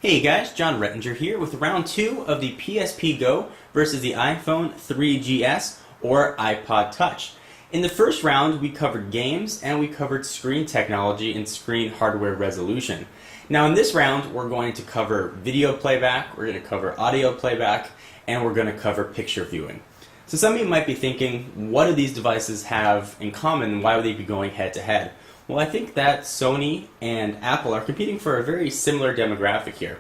Hey guys, John Rettinger here with round 2 of the PSP Go versus the iPhone 3GS or iPod Touch. In the first round, we covered games and we covered screen technology and screen hardware resolution. Now in this round, we're going to cover video playback, we're going to cover audio playback, and we're going to cover picture viewing. So some of you might be thinking, what do these devices have in common and why would they be going head to head? Well, I think that Sony and Apple are competing for a very similar demographic here.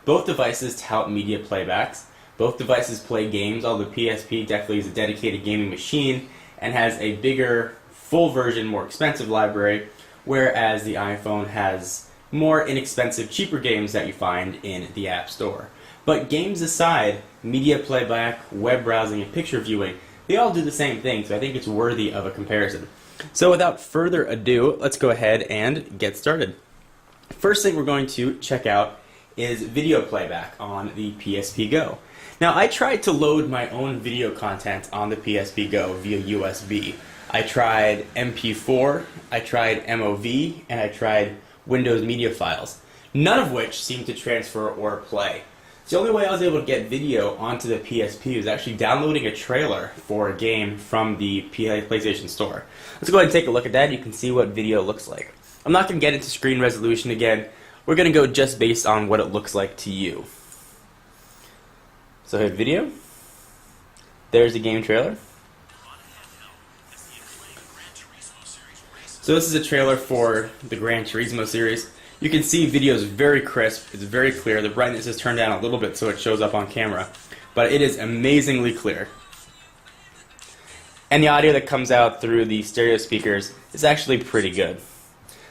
Both devices tout media playbacks. Both devices play games, although the PSP definitely is a dedicated gaming machine and has a bigger, full version, more expensive library, whereas the iPhone has more inexpensive, cheaper games that you find in the App Store. But games aside, media playback, web browsing, and picture viewing, they all do the same thing, so I think it's worthy of a comparison. So without further ado, let's go ahead and get started. First thing we're going to check out is video playback on the PSP Go. Now I tried to load my own video content on the PSP Go via USB. I tried MP4, I tried MOV, and I tried Windows media files, none of which seemed to transfer or play. The only way I was able to get video onto the PSP was actually downloading a trailer for a game from the PlayStation Store. Let's go ahead and take a look at that. You can see what video looks like. I'm not going to get into screen resolution again. We're going to go just based on what it looks like to you. So hit video. There's the game trailer. So this is a trailer for the Gran Turismo series. You can see video is very crisp, it's very clear. The brightness is turned down a little bit so it shows up on camera, but it is amazingly clear. And the audio that comes out through the stereo speakers is actually pretty good.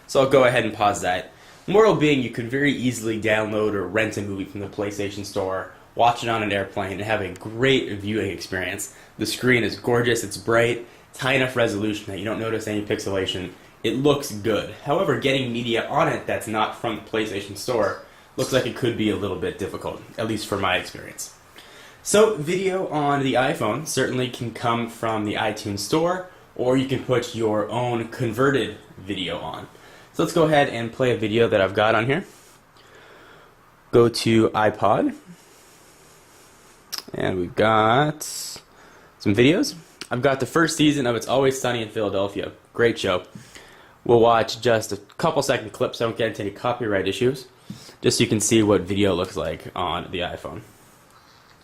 So I'll go ahead and pause that. Moral being, you could very easily download or rent a movie from the PlayStation Store, watch it on an airplane, and have a great viewing experience. The screen is gorgeous, it's bright, it's high enough resolution that you don't notice any pixelation. It looks good. However, getting media on it that's not from the PlayStation Store looks like it could be a little bit difficult, at least for my experience. So video on the iPhone certainly can come from the iTunes Store, or you can put your own converted video on. So let's go ahead and play a video that I've got on here. Go to iPod, and we've got some videos. I've got the first season of It's Always Sunny in Philadelphia. Great show. We'll watch just a couple second clips so I don't get into any copyright issues, just so you can see what video looks like on the iPhone.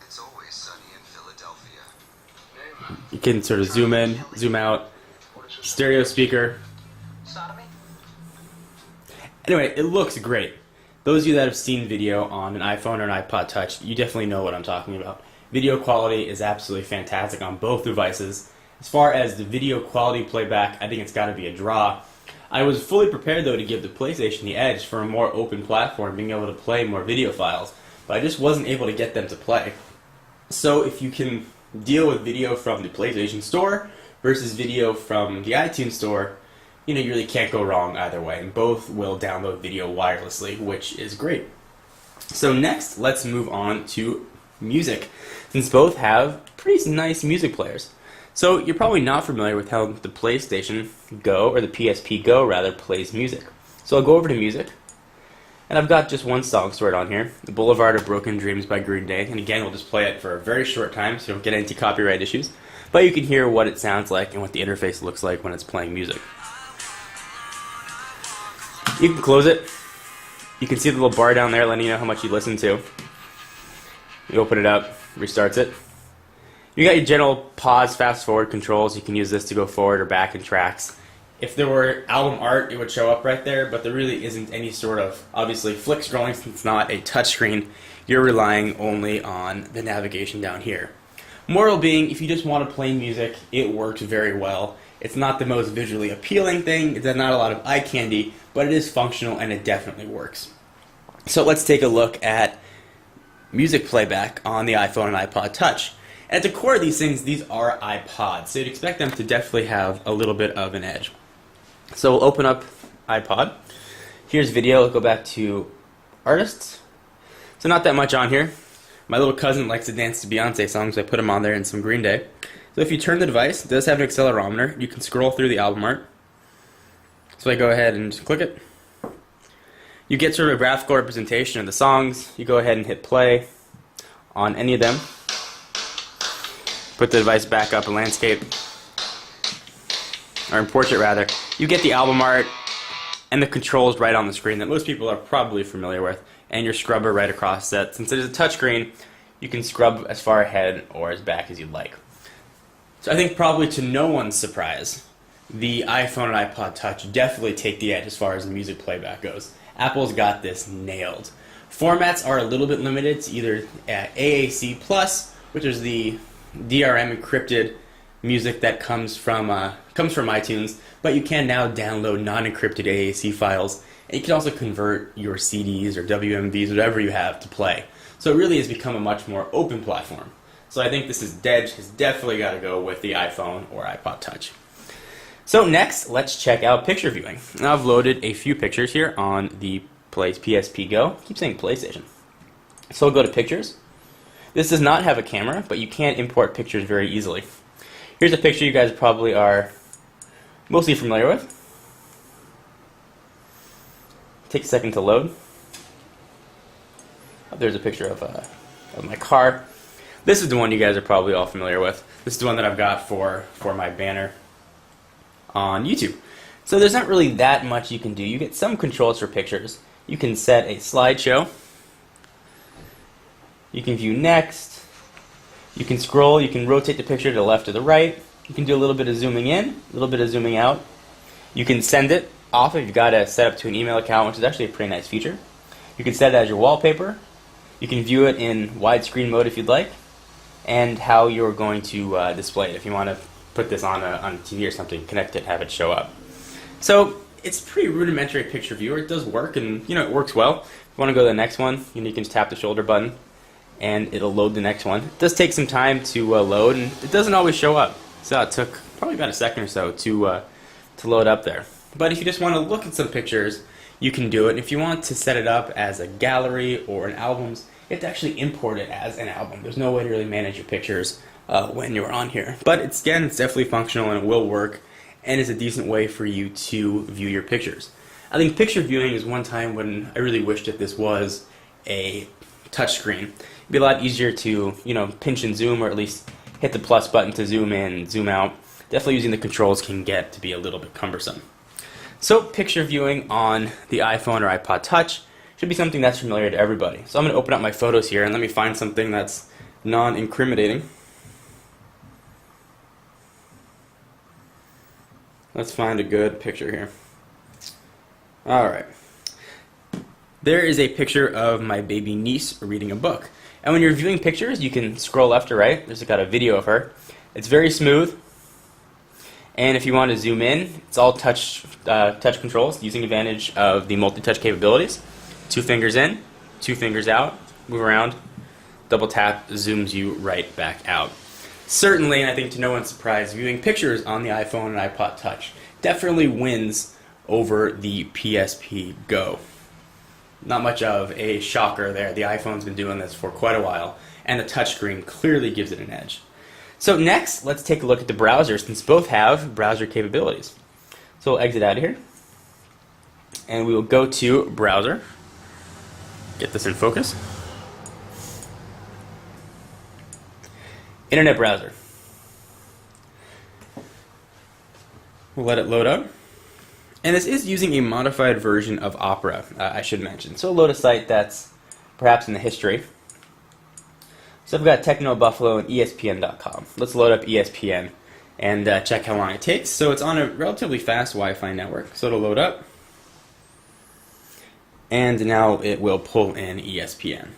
It's always sunny in Philadelphia. You can sort of zoom in, zoom out, stereo speaker. Anyway, it looks great. Those of you that have seen video on an iPhone or an iPod Touch, you definitely know what I'm talking about. Video quality is absolutely fantastic on both devices. As far as the video quality playback, I think it's got to be a draw. I was fully prepared, though, to give the PlayStation the edge for a more open platform, being able to play more video files, but I just wasn't able to get them to play. So if you can deal with video from the PlayStation Store versus video from the iTunes Store, you really can't go wrong either way, and both will download video wirelessly, which is great. So next, let's move on to music, since both have pretty nice music players. So you're probably not familiar with how the PlayStation Go, or the PSP Go rather, plays music. So I'll go over to music, and I've got just one song stored on here, The Boulevard of Broken Dreams by Green Day, and again we'll just play it for a very short time so you don't get into copyright issues, but you can hear what it sounds like and what the interface looks like when it's playing music. You can close it. You can see the little bar down there letting you know how much you listen to. You open it up, restarts it. You got your general pause, fast forward controls. You can use this to go forward or back in tracks. If there were album art, it would show up right there, but there really isn't any sort of, obviously, flick scrolling since it's not a touchscreen. You're relying only on the navigation down here. Moral being, if you just want to play music, it works very well. It's not the most visually appealing thing. It's not a lot of eye candy, but it is functional and it definitely works. So let's take a look at music playback on the iPhone and iPod Touch. At the core of these things, these are iPods, so you'd expect them to definitely have a little bit of an edge. So we'll open up iPod. Here's video. We'll go back to artists. So not that much on here. My little cousin likes to dance to Beyonce songs, so I put him on there and some Green Day. So if you turn the device, it does have an accelerometer. You can scroll through the album art. So I go ahead and click it. You get sort of a graphical representation of the songs. You go ahead and hit play on any of them. Put the device back up in landscape, or in portrait rather. You get the album art and the controls right on the screen that most people are probably familiar with, and your scrubber right across that. Since it is a touchscreen, you can scrub as far ahead or as back as you'd like. So I think probably to no one's surprise, the iPhone and iPod Touch definitely take the edge as far as music playback goes. Apple's got this nailed. Formats are a little bit limited to either AAC+, which is the DRM encrypted music that comes from iTunes, but you can now download non-encrypted AAC files, and you can also convert your CDs or WMVs, whatever you have, to play. So it really has become a much more open platform. So I think this is has definitely got to go with the iPhone or iPod Touch. So next, let's check out picture viewing. Now I've loaded a few pictures here on the PSP Go. I keep saying PlayStation. So we'll go to Pictures. This does not have a camera, but you can import pictures very easily. Here's a picture you guys probably are mostly familiar with. Take a second to load. There's a picture of my car. This is the one you guys are probably all familiar with. This is the one that I've got for my banner on YouTube. So there's not really that much you can do. You get some controls for pictures. You can set a slideshow. You can view next. You can scroll. You can rotate the picture to the left or the right. You can do a little bit of zooming in, a little bit of zooming out. You can send it off if you've got it set up to an email account, which is actually a pretty nice feature. You can set it as your wallpaper. You can view it in widescreen mode if you'd like, and how you're going to display it. If you want to put this on a TV or something, connect it, have it show up. So it's a pretty rudimentary picture viewer. It does work, and it works well. If you want to go to the next one, you can just tap the shoulder button, and it'll load the next one. It does take some time to load, and it doesn't always show up. So it took probably about a second or so to load up there. But if you just want to look at some pictures, you can do it. And if you want to set it up as a gallery or an albums, you have to actually import it as an album. There's no way to really manage your pictures when you're on here. But it's definitely functional, and it will work, and it's a decent way for you to view your pictures. I think picture viewing is one time when I really wished that this was a touchscreen. It'd be a lot easier to, pinch and zoom, or at least hit the plus button to zoom in and zoom out. Definitely using the controls can get to be a little bit cumbersome. So picture viewing on the iPhone or iPod Touch should be something that's familiar to everybody. So I'm going to open up my photos here and let me find something that's non-incriminating. Let's find a good picture here. Alright. There is a picture of my baby niece reading a book. And when you're viewing pictures, you can scroll left or right. There's got a video of her. It's very smooth. And if you want to zoom in, it's all touch controls, using advantage of the multi-touch capabilities. 2 fingers in, 2 fingers out, move around, double tap, zooms you right back out. Certainly, and I think to no one's surprise, viewing pictures on the iPhone and iPod Touch definitely wins over the PSP Go. Not much of a shocker there. The iPhone's been doing this for quite a while, and the touchscreen clearly gives it an edge. So next, let's take a look at the browser, since both have browser capabilities. So we'll exit out of here, and we will go to Browser. Get this in focus. Internet browser. We'll let it load up. And this is using a modified version of Opera, I should mention. So we'll load a site that's perhaps in the history. So I've got TechnoBuffalo and ESPN.com. Let's load up ESPN and check how long it takes. So it's on a relatively fast Wi-Fi network. So it'll load up. And now it will pull in ESPN.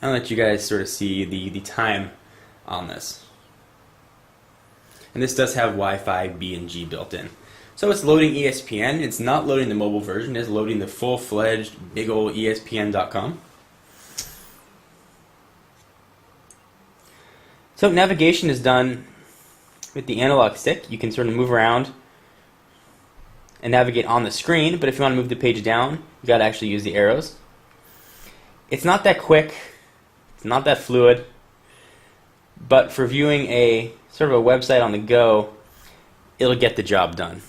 I'll let you guys sort of see the time on this. And this does have Wi-Fi B and G built in. So it's loading ESPN. It's not loading the mobile version. It's loading the full-fledged big ol' ESPN.com. So navigation is done with the analog stick. You can sort of move around and navigate on the screen, but if you want to move the page down, you've got to actually use the arrows. It's not that quick. It's not that fluid. But for viewing a sort of a website on the go, it'll get the job done.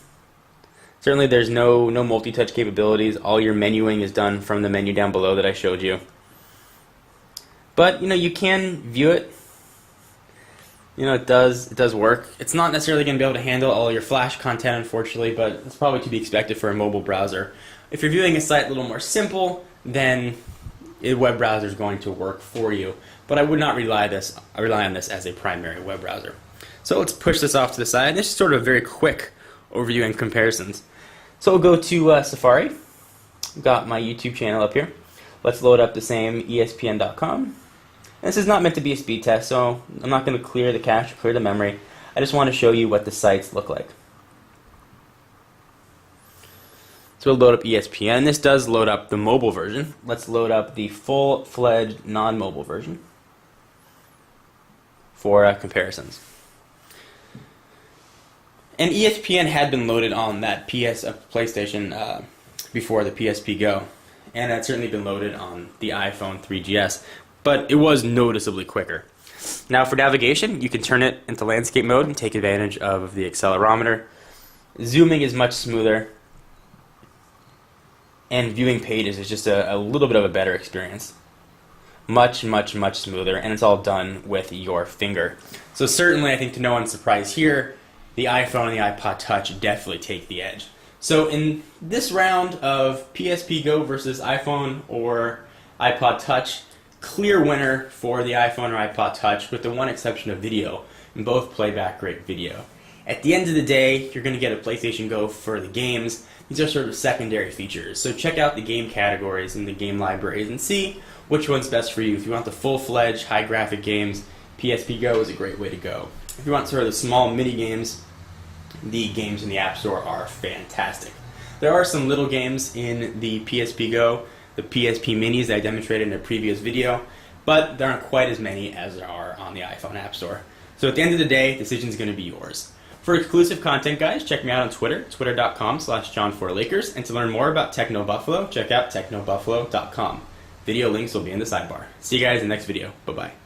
Certainly there's no multi-touch capabilities. All your menuing is done from the menu down below that I showed you. But you can view it. It does work. It's not necessarily going to be able to handle all your Flash content, unfortunately, but it's probably to be expected for a mobile browser. If you're viewing a site a little more simple, then a web browser is going to work for you. But I would not rely on this as a primary web browser. So let's push this off to the side. This is sort of a very quick overview and comparisons. So we'll go to Safari. I've got my YouTube channel up here. Let's load up the same ESPN.com. This is not meant to be a speed test, so I'm not going to clear the cache or clear the memory. I just want to show you what the sites look like. So we'll load up ESPN. This does load up the mobile version. Let's load up the full-fledged non-mobile version for comparisons. And ESPN had been loaded on that PlayStation before the PSP Go, and had certainly been loaded on the iPhone 3GS. But it was noticeably quicker. Now for navigation, you can turn it into landscape mode and take advantage of the accelerometer. Zooming is much smoother, and viewing pages is just a little bit of a better experience. Much smoother, and it's all done with your finger. So certainly, I think to no one's surprise here, the iPhone and the iPod Touch definitely take the edge. So in this round of PSP Go versus iPhone or iPod Touch, clear winner for the iPhone or iPod Touch, with the one exception of video, and both play back great video. At the end of the day, you're going to get a PlayStation Go for the games. These are sort of secondary features. So check out the game categories and the game libraries and see which one's best for you. If you want the full-fledged, high-graphic games, PSP Go is a great way to go. If you want sort of the small mini games, the games in the App Store are fantastic. There are some little games in the PSP Go, the PSP Minis that I demonstrated in a previous video, but there aren't quite as many as there are on the iPhone App Store. So at the end of the day, the decision's going to be yours. For exclusive content, guys, check me out on Twitter, twitter.com/John4Lakers, and to learn more about Techno Buffalo, check out technobuffalo.com. Video links will be in the sidebar. See you guys in the next video. Bye-bye.